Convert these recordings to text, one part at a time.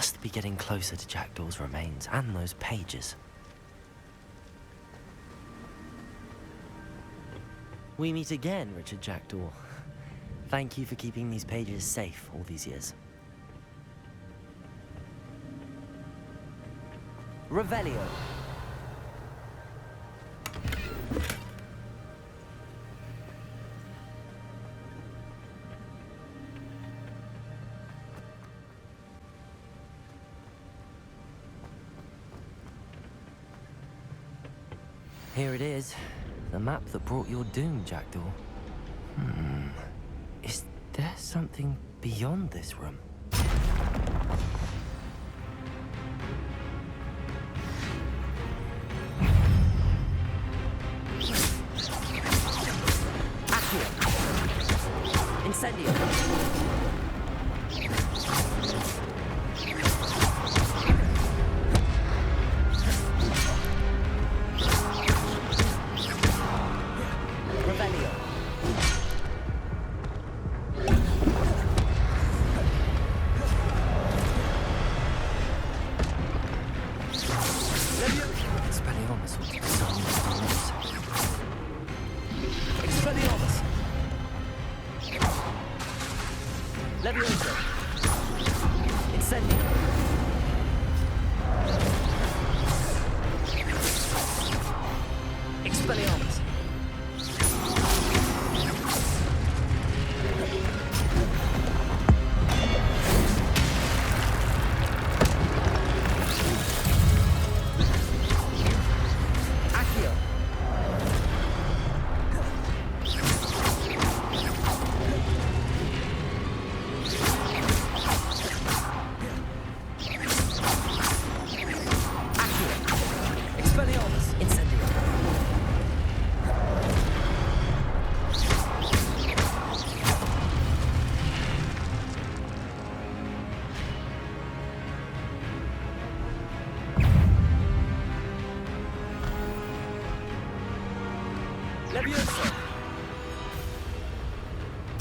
must be getting closer to Jackdaw's remains and those pages. We meet again, Richard Jackdaw. Thank you for keeping these pages safe all these years. Revelio. Here it is, the map that brought your doom, Jackdaw. Is there something beyond this room? Accio! Incendio! Incendio! Expelliarmus!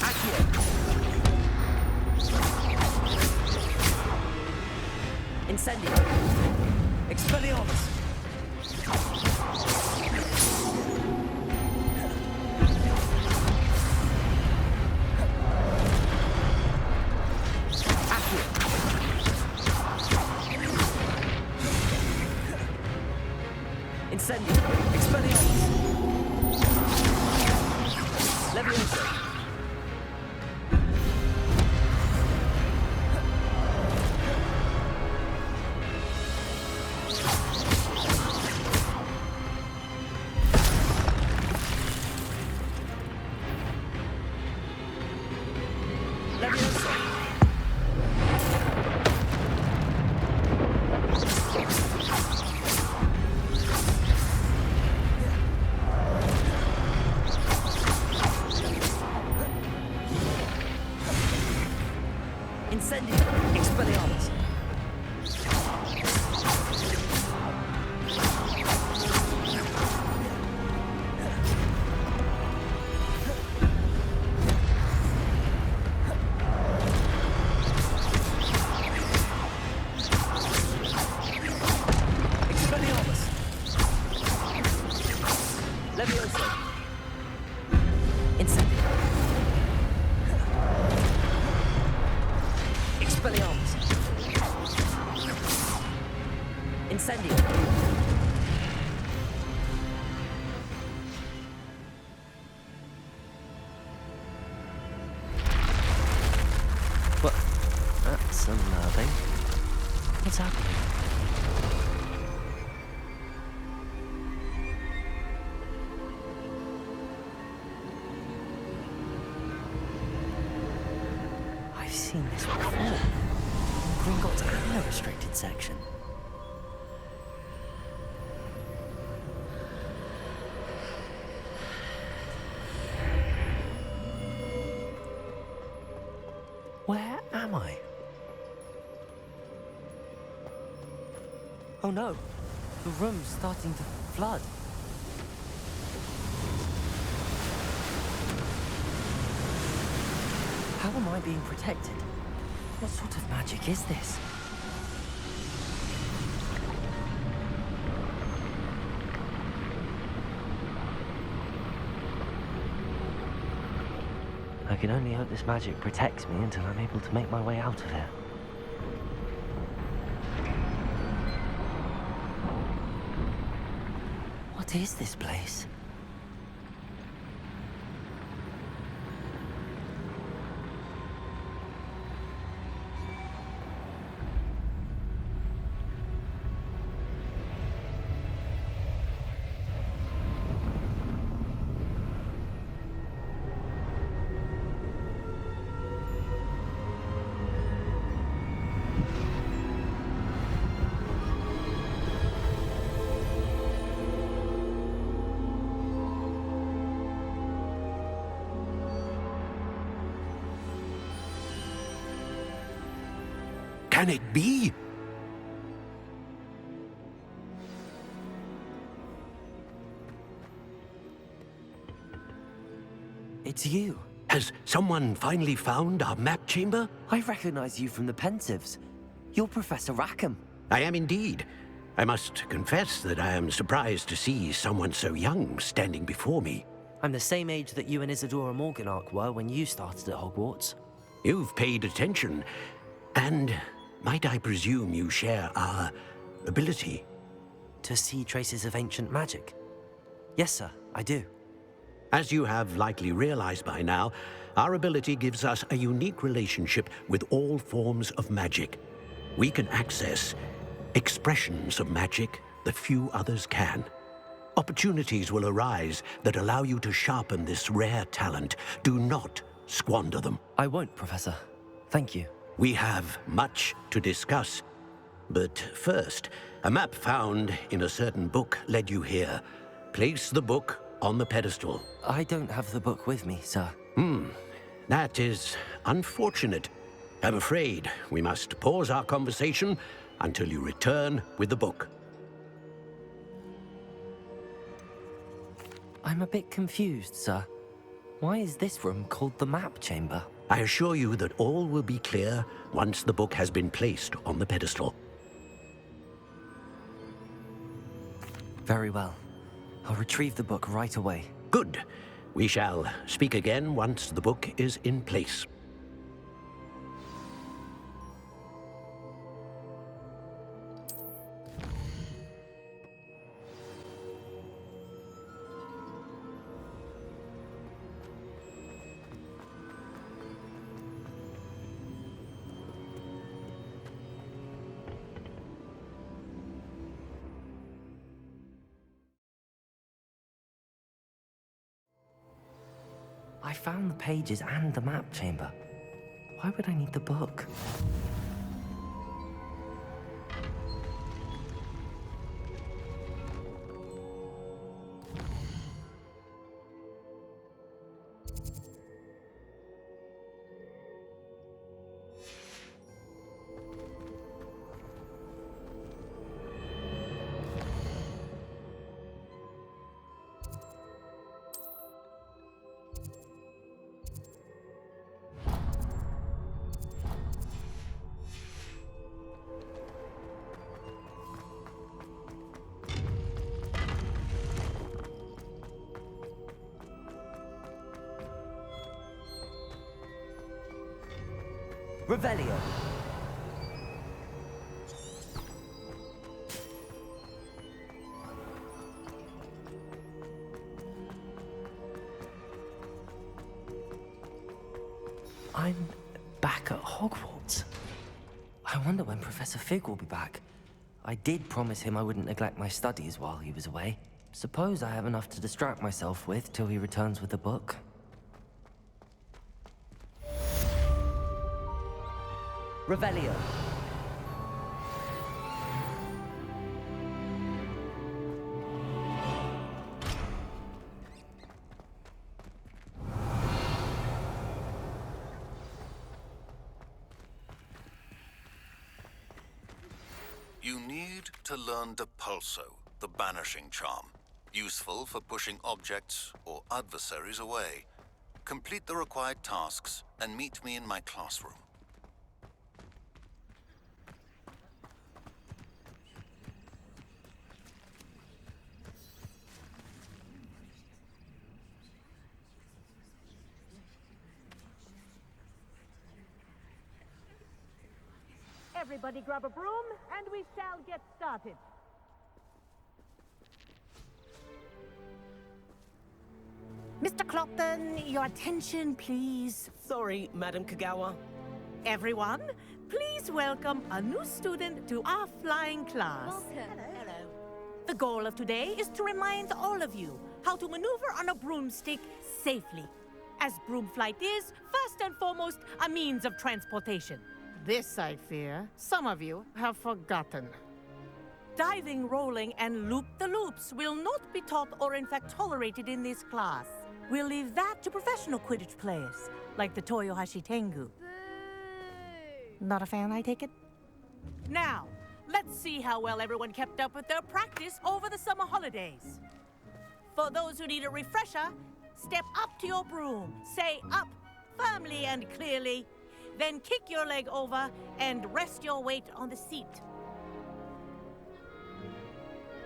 Accio! Incendio! Expelliarmus! Levioso! Incendio! Expelliarmus! Expelliarmus! Levioso! Incendio! Expelliarmus! Incendio! What? That's unnerving. What's happening? I've seen this before. Gringotts and the restricted section. Where am I? Oh no, the room's starting to flood. How am I being protected? What sort of magic is this? can only hope this magic protects me until I'm able to make my way out of here. What is this place? Can it be? It's you. Has someone finally found our map chamber? I recognize you from the Pensives. You're Professor Rackham. I am indeed. I must confess that I am surprised to see someone so young standing before me. I'm the same age that you and Isadora Morganach were when you started at Hogwarts. You've paid attention, and might I presume you share our ability? To see traces of ancient magic? Yes, sir, I do. As you have likely realized by now, our ability gives us a unique relationship with all forms of magic. We can access expressions of magic that few others can. Opportunities will arise that allow you to sharpen this rare talent. Do not squander them. I won't, Professor. Thank you. We have much to discuss. But first, a map found in a certain book led you here. Place the book on the pedestal. I don't have the book with me, sir. That is unfortunate. I'm afraid we must pause our conversation until you return with the book. I'm a bit confused, sir. Why is this room called the map chamber? I assure you that all will be clear once the book has been placed on the pedestal. Very well. I'll retrieve the book right away. Good. We shall speak again once the book is in place. I found the pages and the map chamber. Why would I need the book? Revelio. I'm back at Hogwarts. I wonder when Professor Fig will be back. I did promise him I wouldn't neglect my studies while he was away. Suppose I have enough to distract myself with till he returns with the book. Revelio. You need to learn Depulso, the banishing charm. Useful for pushing objects or adversaries away. Complete the required tasks and meet me in my classroom. Everybody grab a broom, and we shall get started. Mr. Clopton, your attention, please. Sorry, Madam Kagawa. Everyone, please welcome a new student to our flying class. Welcome. Hello. The goal of today is to remind all of you how to maneuver on a broomstick safely, as broom flight is, first and foremost, a means of transportation. This, I fear, some of you have forgotten. Diving, rolling, and loop-the-loops will not be taught or in fact tolerated in this class. We'll leave that to professional Quidditch players, like the Toyohashi Tengu. Boo! Not a fan, I take it? Now, let's see how well everyone kept up with their practice over the summer holidays. For those who need a refresher, step up to your broom, say up firmly and clearly, then kick your leg over and rest your weight on the seat.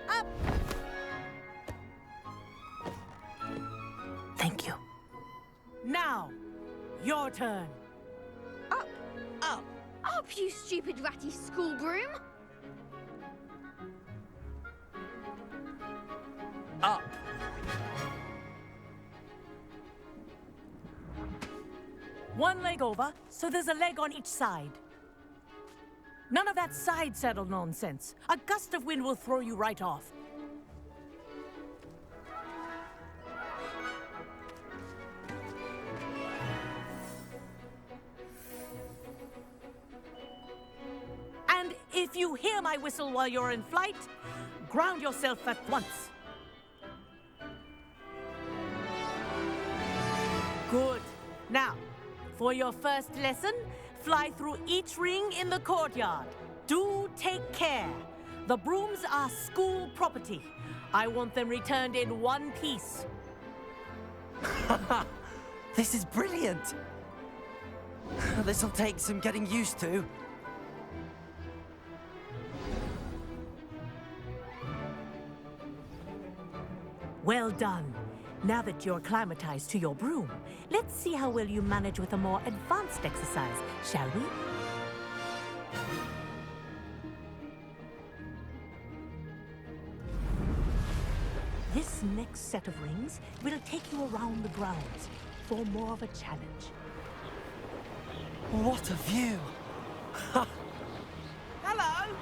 Up! Thank you. Now, your turn. Up! Up! Up, you stupid ratty school broom! Up. One leg over, so there's a leg on each side. None of that side saddle nonsense. A gust of wind will throw you right off. And if you hear my whistle while you're in flight, ground yourself at once. Good. Now, for your first lesson, fly through each ring in the courtyard. Do take care. The brooms are school property. I want them returned in one piece. This is brilliant! This'll take some getting used to. Well done. Now that you're acclimatized to your broom, let's see how well you manage with a more advanced exercise, shall we? This next set of rings will take you around the grounds for more of a challenge. What a view! Hello.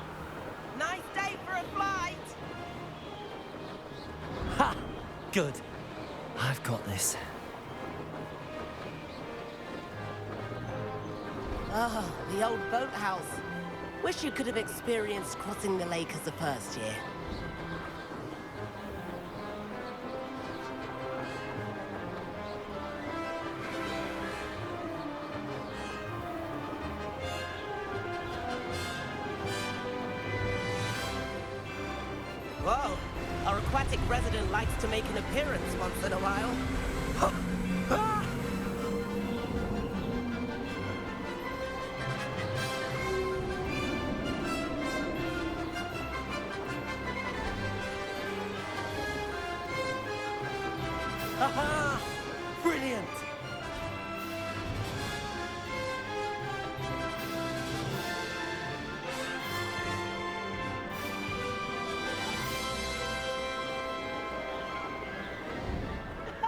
Nice day for a flight. Ha! Good. I've got this. Ah, the old boathouse. Wish you could have experienced crossing the lake as the first year. Whoa, our aquatic resident likes to make an appearance once in a while. Aha! Brilliant!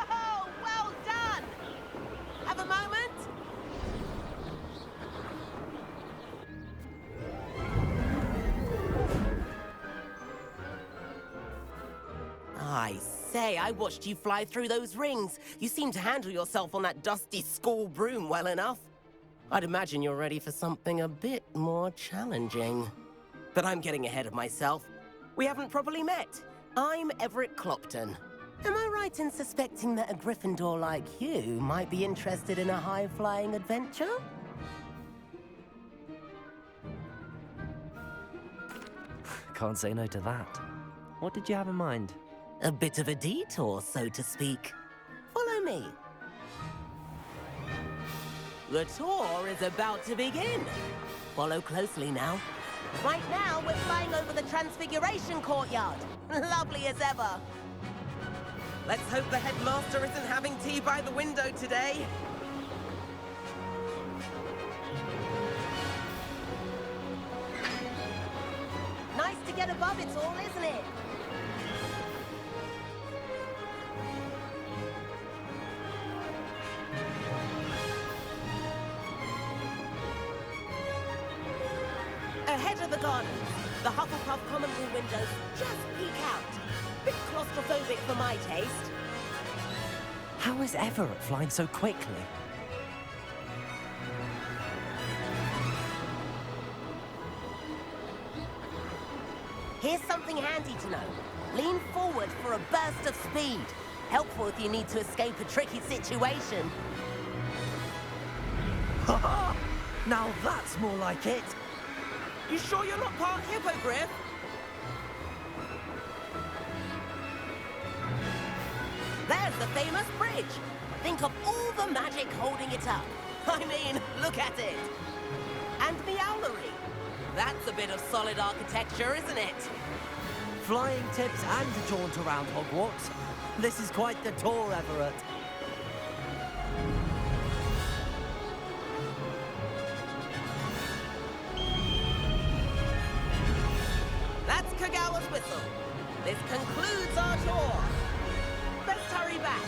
Oh, well done! Have a moment? I say, I watched you fly through those rings. You seem to handle yourself on that dusty school broom well enough. I'd imagine you're ready for something a bit more challenging. But I'm getting ahead of myself. We haven't properly met. I'm Everett Clopton. Am I right in suspecting that a Gryffindor like you might be interested in a high-flying adventure? Can't say no to that. What did you have in mind? A bit of a detour, so to speak. Follow me. The tour is about to begin. Follow closely now. Right now, we're flying over the Transfiguration Courtyard. Lovely as ever. Let's hope the headmaster isn't having tea by the window today. get above it all, isn't it? Ahead of the gardens, the Hufflepuff common room windows just peek out. Bit claustrophobic for my taste. How is Everett flying so quickly? Here's something handy to know. Lean forward for a burst of speed. Helpful if you need to escape a tricky situation. Ha! Now that's more like it. You sure you're not part hippogriff? There's the famous bridge. Think of all the magic holding it up. I mean, look at it. And the owlery. That's a bit of solid architecture, isn't it? Flying tips and a jaunt around Hogwarts. This is quite the tour, Everett. That's Kagawa's whistle. This concludes our tour. Let's hurry back.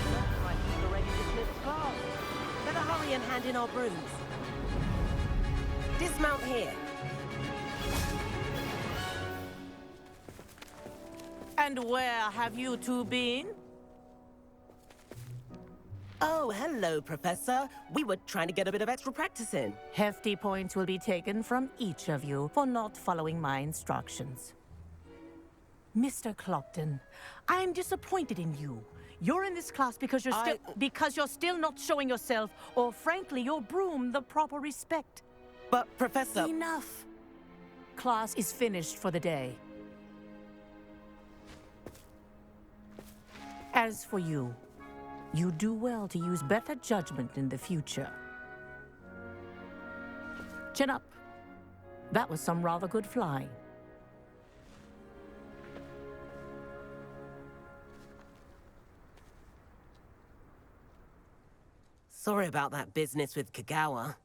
Looks like we've already dismissed class. Better hurry and hand in our brooms. Dismount here. And where have you two been? Oh, hello, Professor. We were trying to get a bit of extra practice in. Hefty points will be taken from each of you for not following my instructions. Mr. Clopton, I am disappointed in you. You're in this class because you're still not showing yourself, or frankly, your broom the proper respect. But, Professor... Enough. Class is finished for the day. As for you, you do well to use better judgment in the future. Chin up. That was some rather good flying. Sorry about that business with Kagawa,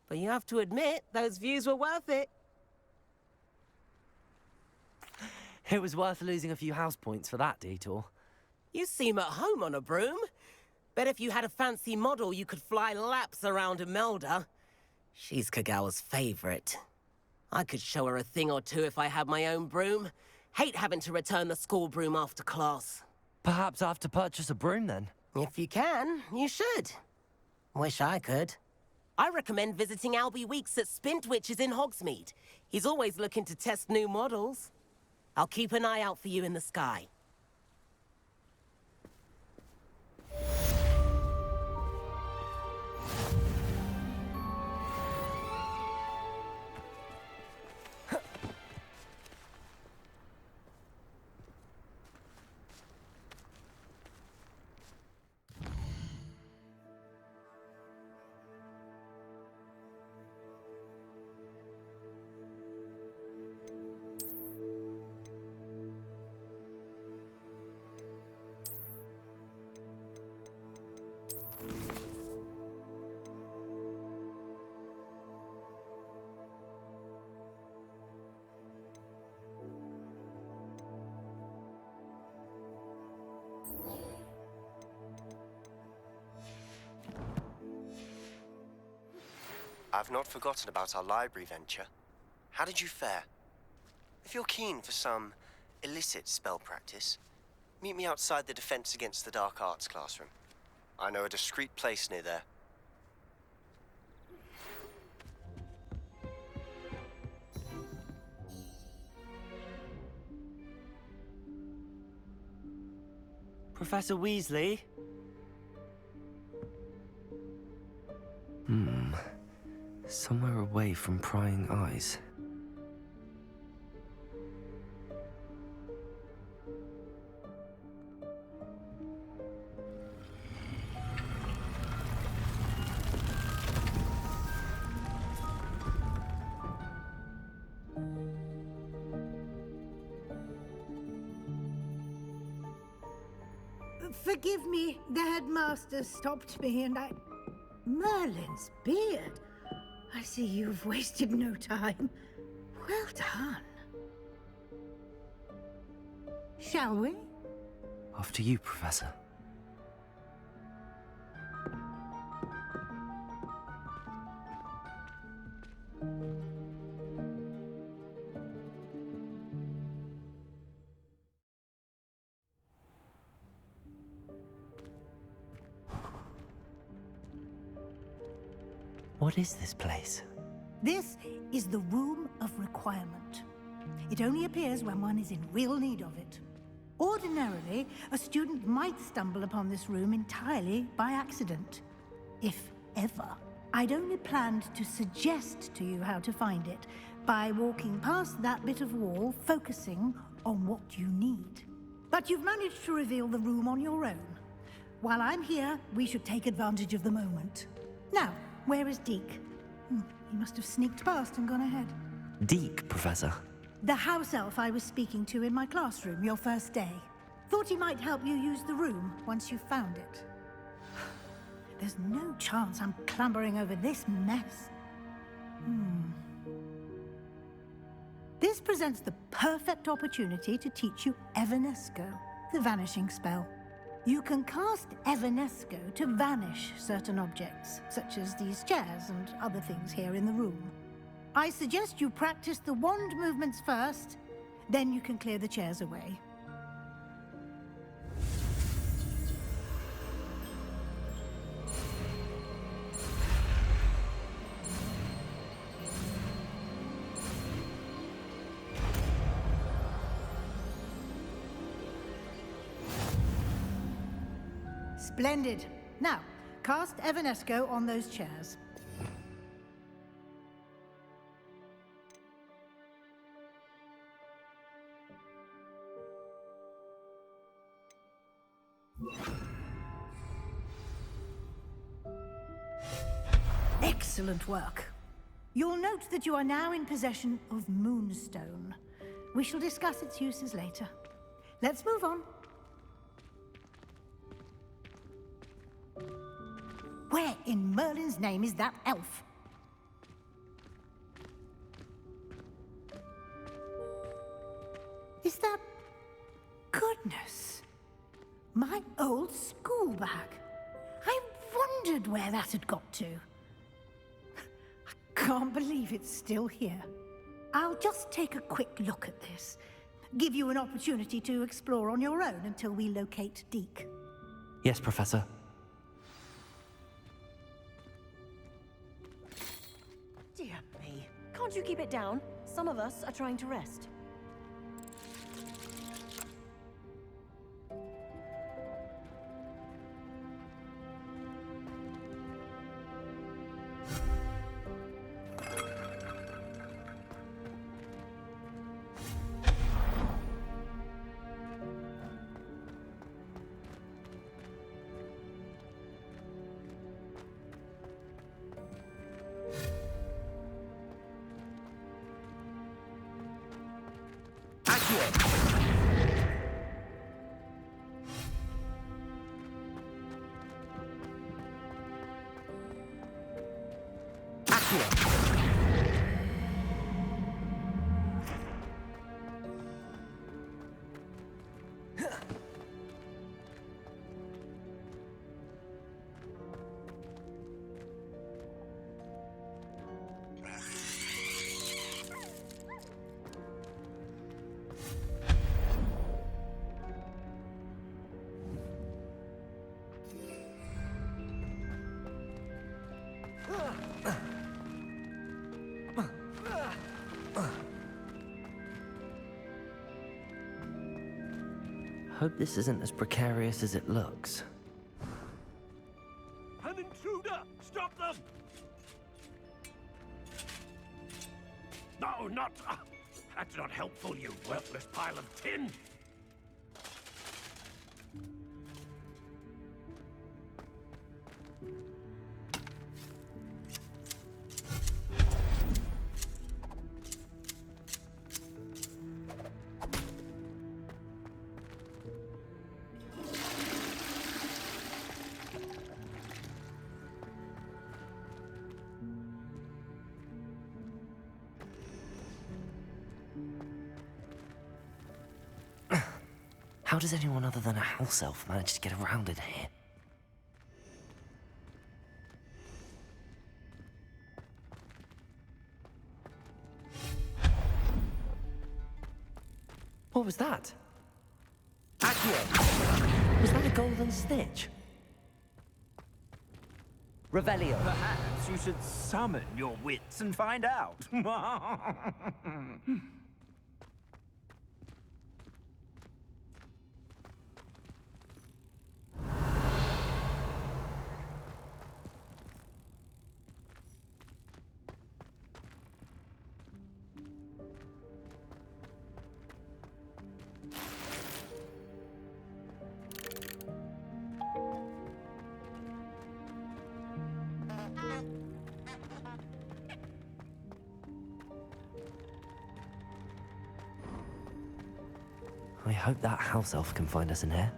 but you have to admit, those views were worth it. It was worth losing a few house points for that detour. You seem at home on a broom. Bet if you had a fancy model, you could fly laps around Imelda. She's Kagawa's favorite. I could show her a thing or two if I had my own broom. Hate having to return the school broom after class. Perhaps I have to purchase a broom then? If you can, you should. Wish I could. I recommend visiting Albie Weeks at Spintwitches in Hogsmeade. He's always looking to test new models. I'll keep an eye out for you in the sky. I've not forgotten about our library venture. How did you fare? If you're keen for some illicit spell practice, meet me outside the Defense Against the Dark Arts classroom. I know a discreet place near there. Professor Weasley? Somewhere away from prying eyes. Forgive me, the headmaster stopped me and I... Merlin's beard. I see you've wasted no time. Well done. Shall we? After you, Professor. What is this place? This is the Room of Requirement. It only appears when one is in real need of it. Ordinarily, a student might stumble upon this room entirely by accident. If ever. I'd only planned to suggest to you how to find it by walking past that bit of wall, focusing on what you need. But you've managed to reveal the room on your own. While I'm here, we should take advantage of the moment. Now, where is Deke? He must have sneaked past and gone ahead. Deke, Professor. The house elf I was speaking to in my classroom your first day. Thought he might help you use the room once you found it. There's no chance I'm clambering over this mess. This presents the perfect opportunity to teach you Evanesco, the vanishing spell. You can cast Evanesco to vanish certain objects, such as these chairs and other things here in the room. I suggest you practice the wand movements first, then you can clear the chairs away. Splendid. Now, cast Evanesco on those chairs. Excellent work. You'll note that you are now in possession of Moonstone. We shall discuss its uses later. Let's move on. Where in Merlin's name is that elf? Is that... Goodness! My old school bag. I wondered where that had got to. I can't believe it's still here. I'll just take a quick look at this. Give you an opportunity to explore on your own until we locate Deke. Yes, Professor. Dear me. Can't you keep it down? Some of us are trying to rest. Hope this isn't as precarious as it looks. An intruder! Stop them! No, not... that's not helpful, you worthless pile of tin! How does anyone other than a house elf manage to get around in here? What was that? Accio! Was that a golden snitch? Revelio. Perhaps you should summon your wits and find out. I hope that house elf can find us in here.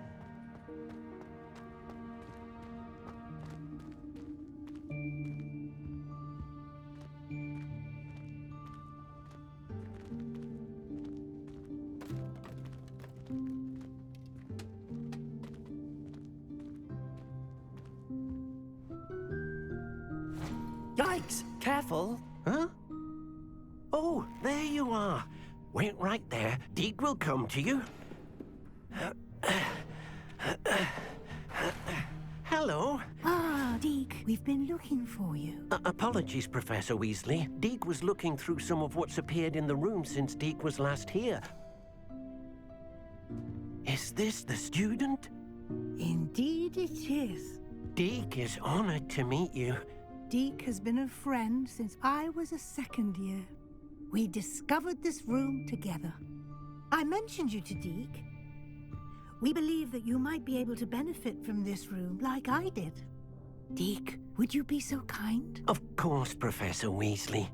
Yikes! Careful! Huh? Oh, there you are. Wait right there. Deke will come to you. Hello. Ah, Deke, we've been looking for you. Apologies, Professor Weasley. Deke was looking through some of what's appeared in the room since Deke was last here. Is this the student? Indeed it is. Deke is honored to meet you. Deke has been a friend since I was a second year. We discovered this room together. I mentioned you to Deke. We believe that you might be able to benefit from this room like I did. Deke, would you be so kind? Of course, Professor Weasley.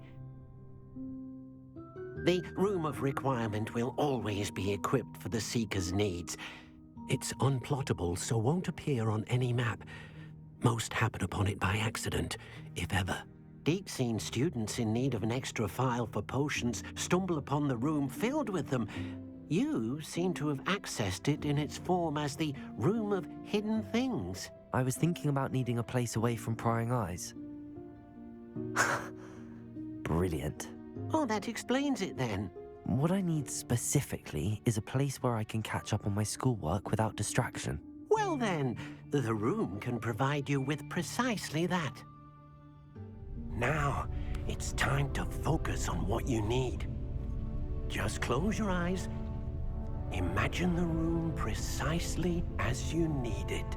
The Room of Requirement will always be equipped for the Seeker's needs. It's unplottable, so won't appear on any map. Most happen upon it by accident, if ever. Deke's seen students in need of an extra file for potions stumble upon the room filled with them. You seem to have accessed it in its form as the Room of Hidden Things. I was thinking about needing a place away from prying eyes. Brilliant. Oh, that explains it then. What I need specifically is a place where I can catch up on my schoolwork without distraction. Well then, the room can provide you with precisely that. Now, it's time to focus on what you need. Just close your eyes. Imagine the room precisely as you need it.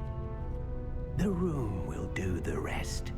The room will do the rest.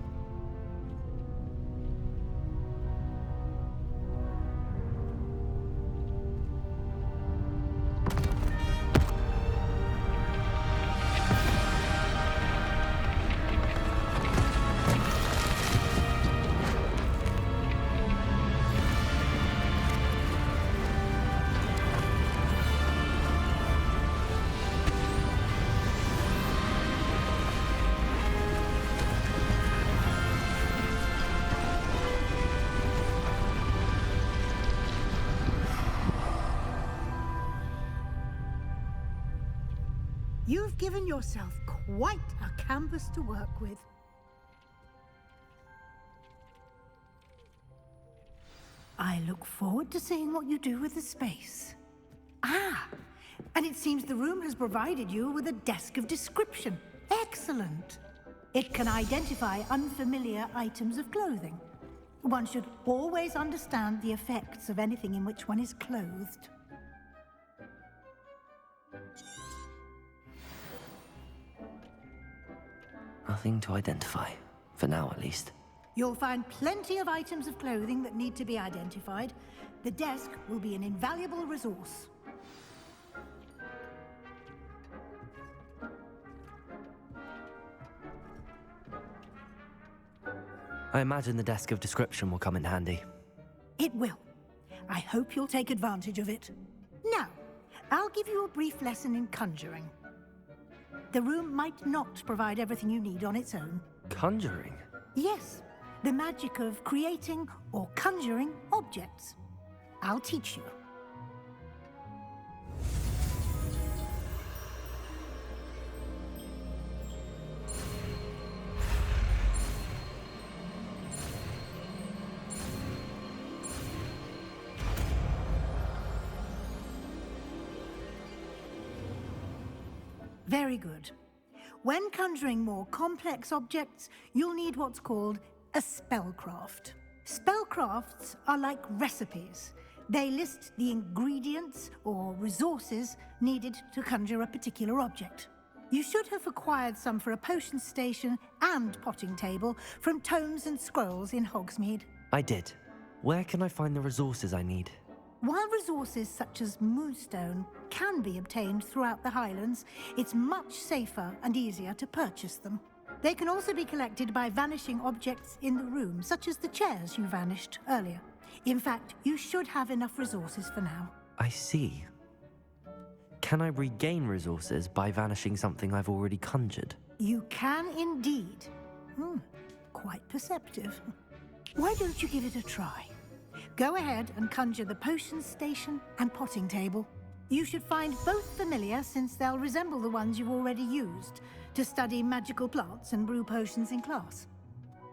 You've given yourself quite a canvas to work with. I look forward to seeing what you do with the space. Ah, and it seems the room has provided you with a desk of description. Excellent. It can identify unfamiliar items of clothing. One should always understand the effects of anything in which one is clothed. Nothing to identify, for now at least. You'll find plenty of items of clothing that need to be identified. The desk will be an invaluable resource. I imagine the desk of description will come in handy. It will. I hope you'll take advantage of it. Now, I'll give you a brief lesson in conjuring. The room might not provide everything you need on its own. Conjuring? Yes, the magic of creating or conjuring objects. I'll teach you. Very good. When conjuring more complex objects, you'll need what's called a spellcraft. Spellcrafts are like recipes. They list the ingredients or resources needed to conjure a particular object. You should have acquired some for a potion station and potting table from tomes and scrolls in Hogsmeade. I did. Where can I find the resources I need? While resources such as moonstone can be obtained throughout the Highlands, it's much safer and easier to purchase them. They can also be collected by vanishing objects in the room, such as the chairs you vanished earlier. In fact, you should have enough resources for now. I see. Can I regain resources by vanishing something I've already conjured? You can indeed. Quite perceptive. Why don't you give it a try? Go ahead and conjure the potion station and potting table. You should find both familiar, since they'll resemble the ones you've already used to study magical plants and brew potions in class.